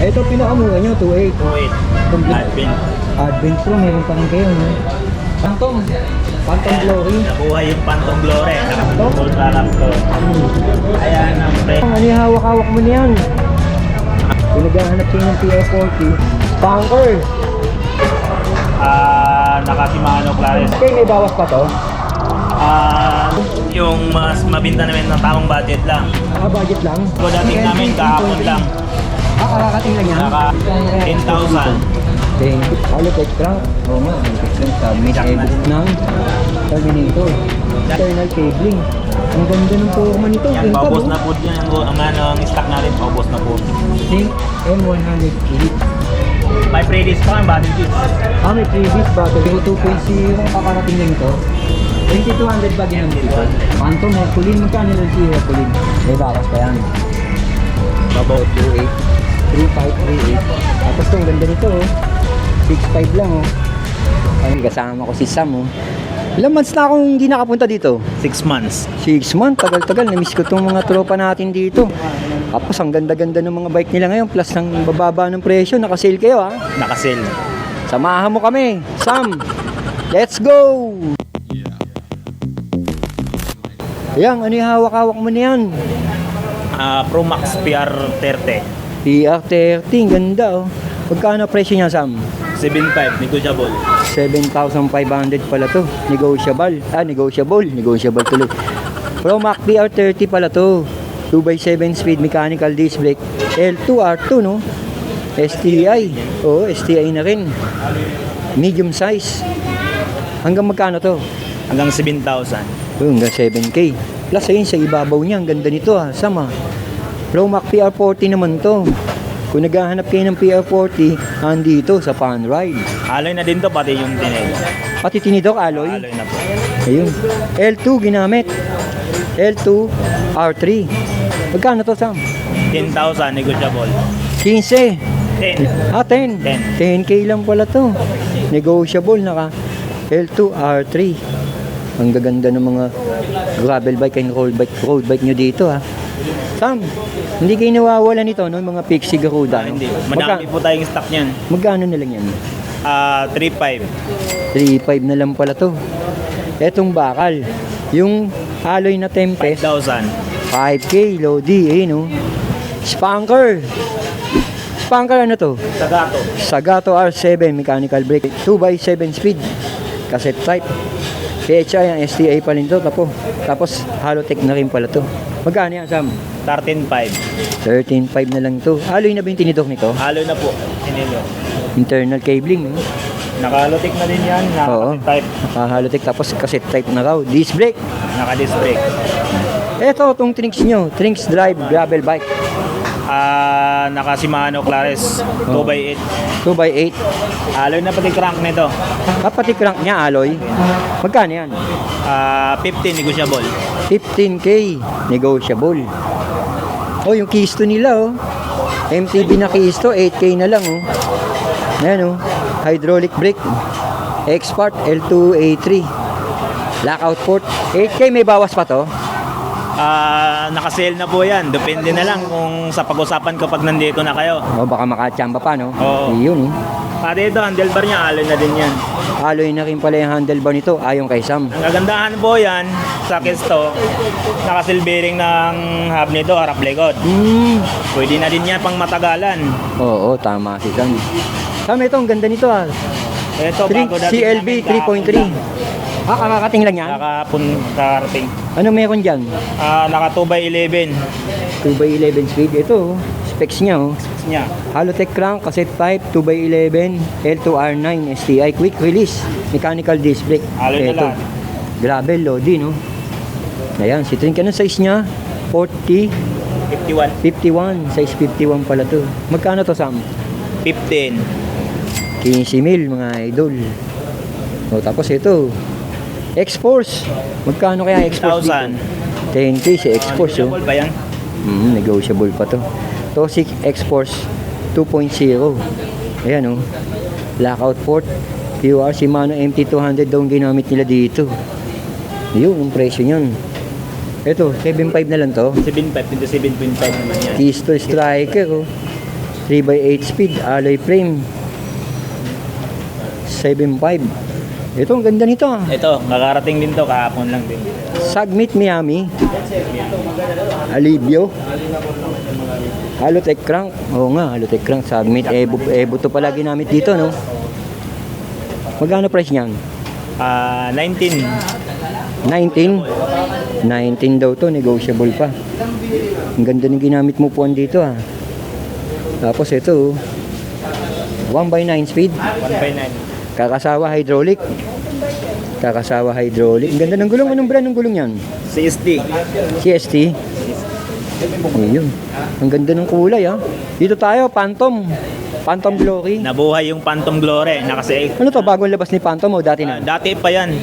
Ito pinakamura nyo, 2.8. 2.8. Complete. Advent. Advent Pro, meron pa rin kayo, no? Phantom. Phantom Glory. Nakuha yung Phantom Glory. Full product to. Ayan ang pre. Ano yung hawak-hawak mo niyan? Pinaghahanap siya ng PF40. Spanker. Nakasimano Clares. Okay, may bawas pa to? Yung mas mabinta namin ng tamang budget lang. Budget lang? So dating namin kahapon lang. Kakarating lang yan? Naka 10,000. Halotek crank. Oo nga, halotek crank. Submit edit ng Terminator. Internal cabling. Ang ganda ng forma nito. Yan, paubos na po yan. Ang stock natin, paubos na po. Sync M108. May pre-list pa ang battery kits. May previous battery. 2.0 kakarating lang ito. 2200 ba ginamit ito? Phantom Herculine. Magkano lang si Herculine? May bakas pa yan. Babaw 28. 3538. Tapos itong ganda nito, 6.5 lang, Ay, kasama ko si Sam, Ilang months na akong hindi nakapunta dito? 6 months. 6 months, tagal-tagal. Namiss ko itong mga tropa natin dito. Tapos ang ganda-ganda ng mga bike nila ngayon, plus ng bababa ng presyo. Naka-sale kayo, Naka-sale. Samahan mo kami, Sam. Let's go! Ayan, ano yung hawak-hawak mo na yan? Pro Max PR30. PR30, ganda, Magkano presyo niya, Sam? 7.5, negotiable. 7,500 pala to. Negotiable. Negotiable tuloy. Pro Max PR30 pala to. 2x7 speed mechanical disc brake. L2, R2, no? STI. Oo, STI na rin. Medium size. Hanggang magkano to? Hanggang 7,000. Hanggang 7K. Plus ayun sa ibabaw niya. Ang ganda nito, Sama. Pro Max PR40 naman to. Kung naghahanap kayo ng PR40, andito sa Fun Ride. Alloy na din to, pati yung tinelo. Pati tinidok alloy. Alloy na po. Ayun. L2 ginamit. L2 R3. Magkano to, Sam? 10,000, negotiable. 15. 10. 10. 10K lang pala to. Negotiable naka L2 R3. Ang gaganda ng mga gravel bike and road bike nyo dito, Sam, hindi kayo nawawala nito, no? Mga Pixie Garuda. Hindi. Madami po tayong stock niyan. Magkano na lang yan? 3.5. 3.5 na lang pala to. Etong bakal. Yung alloy na Tempest. 5,000. 5K, Lodi, no? Spanker. Spanker ano to? Sagato. Sagato R7 mechanical brake. 2x7 speed. Cassette type. PHI ang STI pa rin to. Tapos Halotech na rin pala to. Magkano yan, Sam? 13.5. 13.5 na lang to. Alloy na ba yung tinidok nito? Alloy na po. Tinelo. Internal cabling, no? Naka-Halotech na din yan. Oo. Naka-type. Halotech tapos cassette type na raw. Disc brake. Naka-disc brake. Eto, itong Trinx nyo. Trinx Drive Gravel Bike. Naka Shimano Clares 2x8. 2x8. Alloy na pati crank nito. Pati crank niya, alloy. Magkano yan? 15, negotiable. 15K. Negotiable. Yung Kisto nila, MTB na Kisto, 8K na lang, Ayan, hydraulic brake. Expert L2A3. Lockout port. 8K, may bawas pa to? Naka-sale na po yan. Depende na lang kung sa pag-usapan kapag nandito na kayo. Baka makachamba pa, no? Oo. Yun, Pati ito, handlebar niya, alloy na din yan. Alloy na rin pala yung handlebar nito, ayon kay Sam. Ang kagandahan po yan, sa Kisto, naka-silvering ng hub nito, harap-likod. Pwede na din yan pang matagalan. Oo, tama si Sam. Sam, ito, ang ganda nito, Ito, bago dating CLB 3.3. Kakarating lang yan? Karating. Ano meron dyan? Naka 2x11. 2x11 speed. Ito, specs niya, Niya. Halotech crank, cassette type, 2x11, L2R9, STI, quick release, mechanical disc brake. Alloy na Ito, lang. gravel, Lodi, no? Ayan, si Trin, anong size niya? 40, 51. 51, size 51 pala to. Magkano to, Sam? 15. 15,000 mga idol. Tapos ito, X-Force. Magkano kaya X-Force dito? 10,000. 10K si X-Force, Negotiable ba yan? Negotiable pa to. Tosik X-Force 2.0. Ayan, lockout port. QR Shimano MT200 daw ang ginamit nila dito. Yun, ang presyo niyan. Ito, 7.5 na lang to. 7.5 into 7.5 naman yan. Pistol striker, 3x8 speed, alloy frame. 7.5. Ito, ang ganda nito ah. Ito, kakarating din to, kahapon lang din. Submit Miami. Alivio. Halotech crank. Oo nga, Halotech crank. Submit. Evo to pala ginamit dito, no? Magkano price niyan? 19. 19. 19 daw to, negotiable pa. Ang ganda ng ginamit mo po dito ah. Tapos ito, 1x9 speed. 1.9. Kakasawa hydraulic. Kakasawa hydraulic. Ang ganda ng gulong. Anong brand ng gulong yan? CST. CST. Ayun. Ang ganda ng kulay ah. Dito tayo, Phantom. Phantom Glory. Nabuhay yung Phantom Glory. Ano to, bagong labas ni Phantom o dati na? Dati pa yan.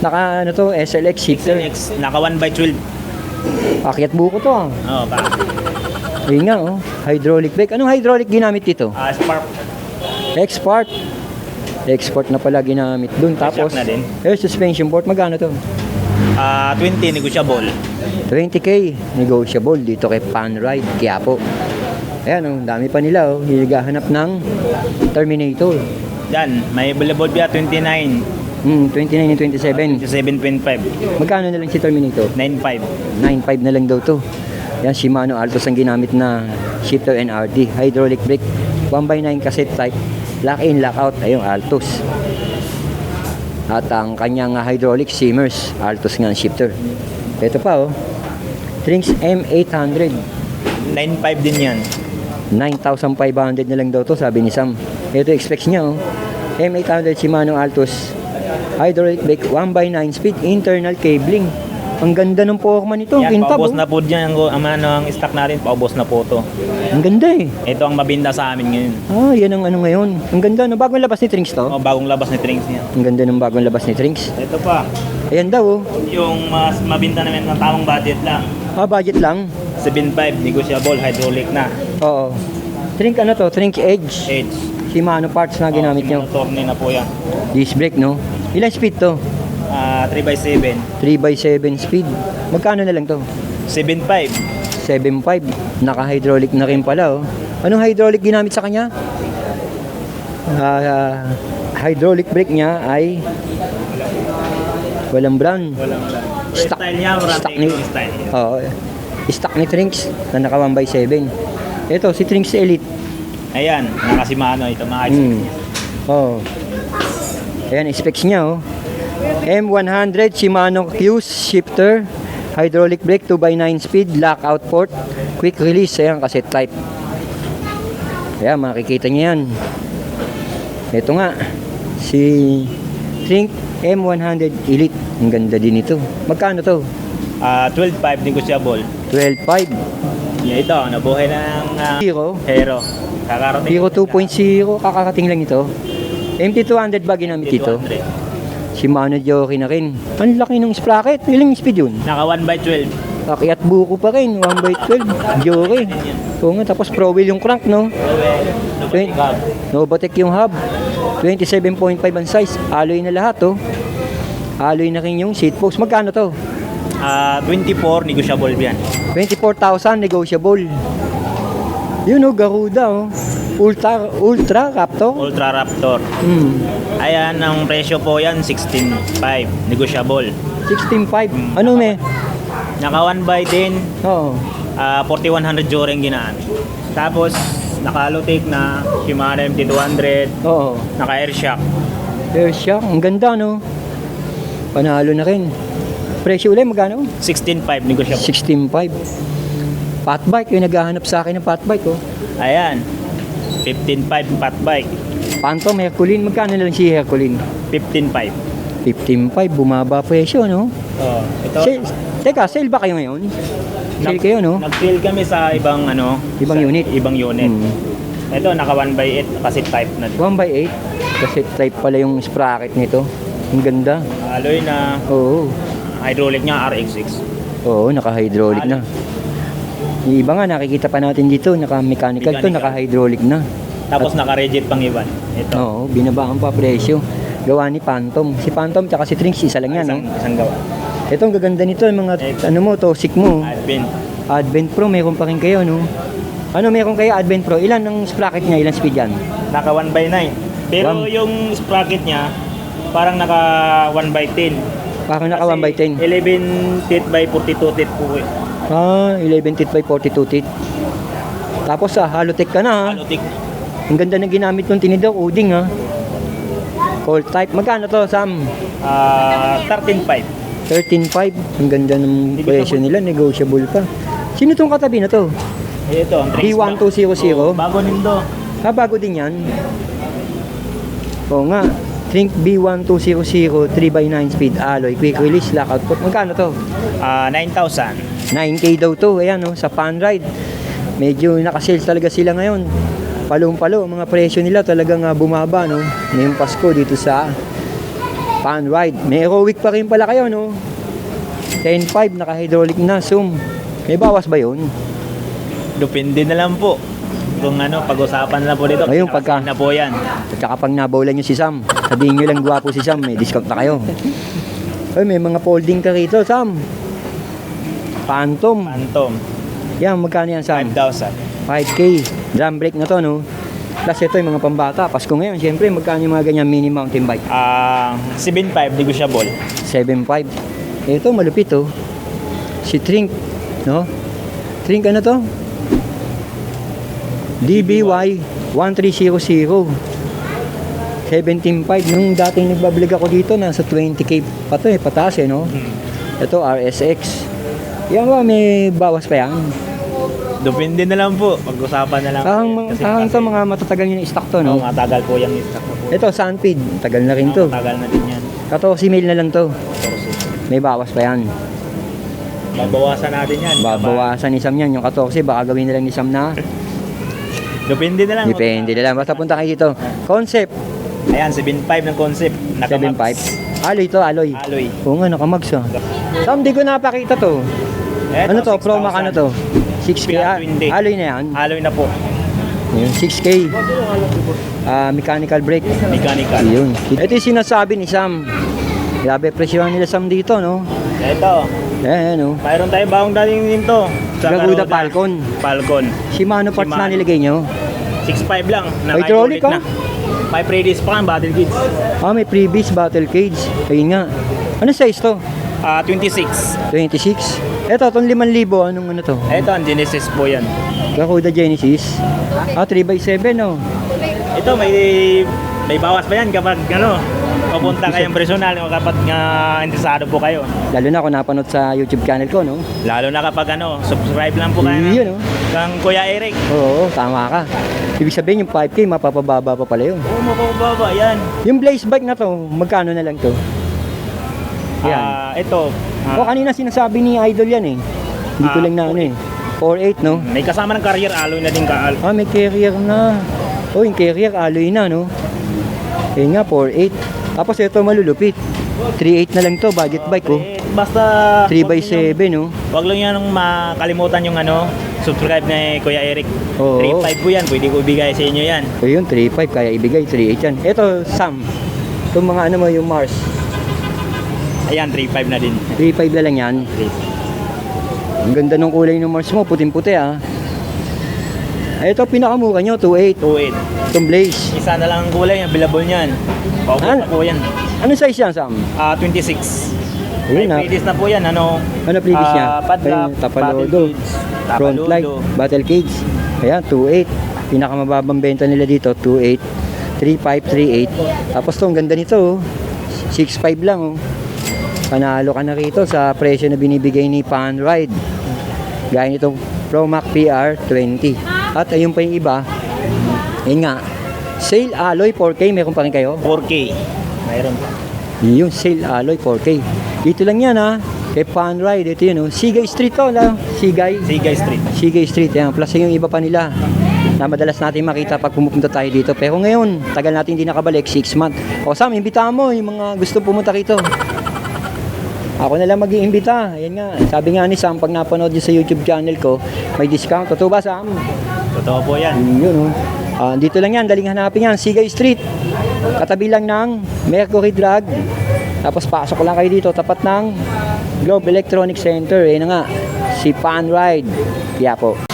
Naka ano to, SLX shifter. Next, naka 1x12. Akyat buko to ah. Oo, pa. Ayun nga oh. Hydraulic brake. Anong hydraulic ginamit dito? Spark. Export. Export na pala ginamit dun. Tapos, Shock na din. air suspension port. Magkano to? 20, negotiable. 20k. Negotiable dito kay Panride, Quiapo. Ayan oh, dami pa nila oh. Higahanap ng Terminator. Yan, may available via 29. 29 and 27. 7.5. Magkano na lang si Terminator? 9.5. 9.5 na lang daw to. Yan, Shimano Altos ang ginamit na shifter NRD. Hydraulic brake. 1x9 cassette type. Lock in, lock out. Ayun, Altos. At ang kanyang hydraulic Simmers. Altos nga ang shifter. Ito pa oh. Trinks M800. 9.5 din yan. 9,500 na lang daw to, sabi ni Sam. Ito expects niya oh. M800 Shimano Altos. Hydraulic brake, 1x9 speed, internal cabling. Ang ganda ng Pokemon ito. Yan, Kintab paubos oh. na po dyan. Ang stock natin, paubos na po to. Ang ganda eh. Ito ang mabinda sa amin ngayon. Ah, yan ang ano ngayon. Ang ganda, no? Bagong labas ni Trinks to. Oh, bagong labas ni Trinks niya. Ang ganda ng bagong labas ni Trinks. Ito pa, Ayan daw oh. yung mas mabinda namin ng tamang budget lang. Ah, budget lang. 7.5, negotiable, hydraulic na. Oo. Trink ano to? Trink Edge. Edge. Shimano parts na ginamit nyo. Torney na po yan. Disc brake, no? Ilan speed to? 3x7. 3x7 speed. Magkano na lang to? 7.5. 7.5. Naka-hydraulic na rin pala, oh. Anong hydraulic ginamit sa kanya? Hydraulic brake niya ay walang brand. Walang Stock- style niya, marami stock ni- style niya. Oo. Stock ni Trinks na naka 1x7. Ito, si Trinks Elite. Ayan, nakasimano ito, mga Oh. Ayan, specs niya, oh. M100 Shimano Fuse shifter, hydraulic brake, 2x9 speed, lockout port, quick release. Ayan, cassette type. Ayan, makikita niyo yan. Ito nga, si Trink M100 Elite. Ang ganda din ito. Magkano to? 12.5 negotiable. 12.5. Yeah, ito, nabuhay ng Hero. Hero. Kakarating. Hero 2.0, kakakating lang ito. MT200 ba ginamit dito? 200. Shimano Jockey na rin. Ang laki ng sprocket. Ilang speed yun? Naka 1x12. Akyat buko pa rin. 1x12. Jockey. Oo nga. Tapos pro wheel yung crank, no? Novatec yung hub. 27.5 ang size. Alloy na lahat, oh. Alloy na rin yung seat post. Magkano to? 24 negotiable yan. 24,000 negotiable. Yun, oh. Garuda, oh. Ultra Raptor. Ultra Raptor. Ayan, ang presyo po yan, 16.5 negotiable. 16.5. Ano, me? Naka 1x10, Oo. 4100 Joring ginaan. Tapos, naka Halotech na Shimano MT200, Oo. naka air shock. Air shock. Ang ganda, no? Panalo na rin. Presyo ulit, magkano? 16.5 negotiable. 16.5. Fat bike. Yung naghahanap sa akin ng fat bike, oh. Ayan, 15.5 fat bike. Phantom, Herculine. Magkano na lang si Herculine? 15.5. 15.5. Bumaba presyo, no? Oh, ito. Teka, sale ba kayo ngayon? Sale kayo, no? Nag-fill kami sa ibang Ibang sa unit. Ibang unit. Ito, naka 1x8 kasi type na. 1x8. Kasi type pala yung sprocket nito. Ang ganda. Alloy na, Oo. hydraulic niya RX6. Oo, naka-hydraulic na. Yung iba nga, nakikita pa natin dito, naka-mechanical to, Mechanical. naka-hydraulic na. Tapos naka-rigid pang iban. Ito. Oo, binabaan pa presyo. Gawa ni Phantom. Si Phantom tsaka si Trinks, isa lang yan, no? Isang gawa. Ito, ang gaganda nito, yung mga, ano mo, Tosik mo. Advent. Advent Pro, mayroon pa rin kayo, no? Ano meron kaya Advent Pro? Ilan ang sprocket niya? Ilan speed yan? Naka 1/9. Pero One. yung sprocket niya, parang naka 1/10. Parang naka 1/10. 11 teeth by 42 teeth po eh. 11 teeth by 42 teeth. Tapos Halotech ka na ha. Halotic. Ang ganda ng ginamit kong tinidor, Uding ha. Cold type. Magkano to, Sam? 13.5. 13.5. Ang ganda ng presyo nila, negotiable pa. Sino tong katabi na to? Ito, ang trace back. B1200? Oh, bago nindo. Bago din yan. Oo nga. Trink B1200 3x9 speed alloy, quick release, lockout port. Magkano to? 9,000. 9K daw to. Ayan sa Pan Ride. Medyo nakasales talaga sila ngayon. Palong-palo, ang mga presyo nila talagang bumaba, no? Ngayong Pasko dito sa Pan Ride. May aerobic pa rin pala kayo, no? 10.5, naka-hydraulic na, zoom. May bawas ba yun? Depende na lang po. Kung pag-usapan na po dito. Ngayon, pagka- na po yan. At saka pag nabawlan nyo si Sam, sabihin nyo lang gwapo si Sam, may discount na kayo. Ay, may mga folding ka rito, Sam. Phantom. Phantom. Yan, magkano yan, Sam? 5,000. 5K. Drum brake na to, no? Plus ito yung mga pambata. Pasko ngayon, siyempre, magkano yung mga ganyan mini mountain bike? 7.5 negotiable. 7.5. Ito, malupit, oh. Si Trink, no? Trink ano to? DBY 1300. 17.5. Nung dating nagbablog ako dito, nasa 20K pa to, pataas, no? Ito, RSX. Yan ba, may bawas pa yan? Depende na lang po. Pag-usapan na lang. po yan. Kahang to, mga matatagal yung stock to, no? Matagal po yung stock na po. Ito, Sunfeed. Tagal na rin to. Matagal na din yan. 14 mil na lang to. May bawas pa yan. Babawasan natin yan. Babawasan ni Sam yan. Yung 14, baka gawin na lang ni Sam na. Depende na lang. Depende na lang. Basta punta kayo dito. Concept, Ayan, 7.5 ng concept. 7.5. Alloy to, alloy. Alloy. Oo nga, nakamags ah. Sam, di ko napakita to. Eto, Ano to? 6,000. Pro Mac ano to? 6K. PR20. Alloy na yan. Alloy na po. Yun, 6K. Mechanical brake. Mechanical. Yun. Ito yung sinasabi ni Sam. Grabe, presyohan nila Sam dito, no? Ito. Ayan, no? Mayroon tayo bagong dating dito. Sa Garuda Garuda. Falcon. Falcon. Shimano parts na Shimano. nilagay nyo. 6.5 lang. Hydraulic, Naka-hydraulic na. 5 radius pa ang battle kits. May previous battle cage. Ayun nga. Ano size to? 26. 26. Ito, itong 5,000. Anong ano to? Ito ang Genesis po yan. Garuda Genesis. 3x7, no? Ito may bawas pa yan kapag papunta kayong personal o kapag interesado po kayo. Lalo na kung napanood sa YouTube channel ko, no? Lalo na kapag subscribe lang po kayo Yun, no? kang Kuya Eric. Oo, tama ka. Ibig sabihin yung 5K, mapapababa pa pala yun. Oo, mababa yan. Yung Blaze bike na to, magkano na lang to? Yan. Ito. O kanina sinasabi ni Idol yan eh. Hindi ko lang na ano eh. 4.8, no? May kasama ng carrier alloy na din ka. May carrier na. Yung carrier alloy na, no? Nga, 4.8. Tapos ito malulupit. 3.8 na lang to, budget bike, oh. Basta 3x7, no? Wag lang yan makalimutan yung subscribe ni Kuya Eric. Oo. 3.5 po yan, pwede ko ibigay sa inyo yan. Ayun, 3.5, kaya ibigay, 3.8 yan. Ito, Sam. Itong mga mo, yung Mars. Ayan, 3.5 na din. 3.5 na lang yan. Ang ganda ng kulay ng Mars mo, puting-puti, ah. Ito, pinakamura nyo, 2.8. 2.8. Itong Blaze. Isa na lang ang kulay, available niyan. Paubos Ah. na po yan. Ano size yan, Sam? 26. Ayun, May previous na po yan. Ano previous niya? Padlock, Tapalodo. Front light, battle cage. Ayan, 2.8. Pinakamababang benta nila dito, 2.8. 3.5, 3.8. Tapos to, ang ganda nito, oh. 6.5 lang, oh. Panalo ka na rito sa presyo na binibigay ni Pan Ride. Gaya nitong Pro Mac PR20. At ayun pa yung iba. Ayun nga. Sail alloy 4K, meron pa rin kayo? 4K. Mayroon pa. Yung sail alloy 4K. Dito lang yan, ha. Kay Pan Ride, ito yun, oh. Sigay Street to, la. Sigay. Sigay Street. Sigay Street, yan. Plus yung iba pa nila na madalas natin makita pag pumupunta tayo dito. Pero ngayon, tagal natin hindi nakabalik, 6 months. O Sam, imbitahan mo yung mga gusto pumunta rito. Ako na lang mag-iimbita. Ayan nga. Sabi nga ni Sam, pag napanood niyo sa YouTube channel ko, may discount. Totoo ba, Sam? Totoo po yan. Yun, oh. Dito lang yan. Daling hanapin yan. Sigay Street. Katabi lang ng Mercury Drug. Tapos pasok lang kayo dito. Tapat ng Globe Electronic Center. Ayan na nga. Si Pan Ride. Yeah po.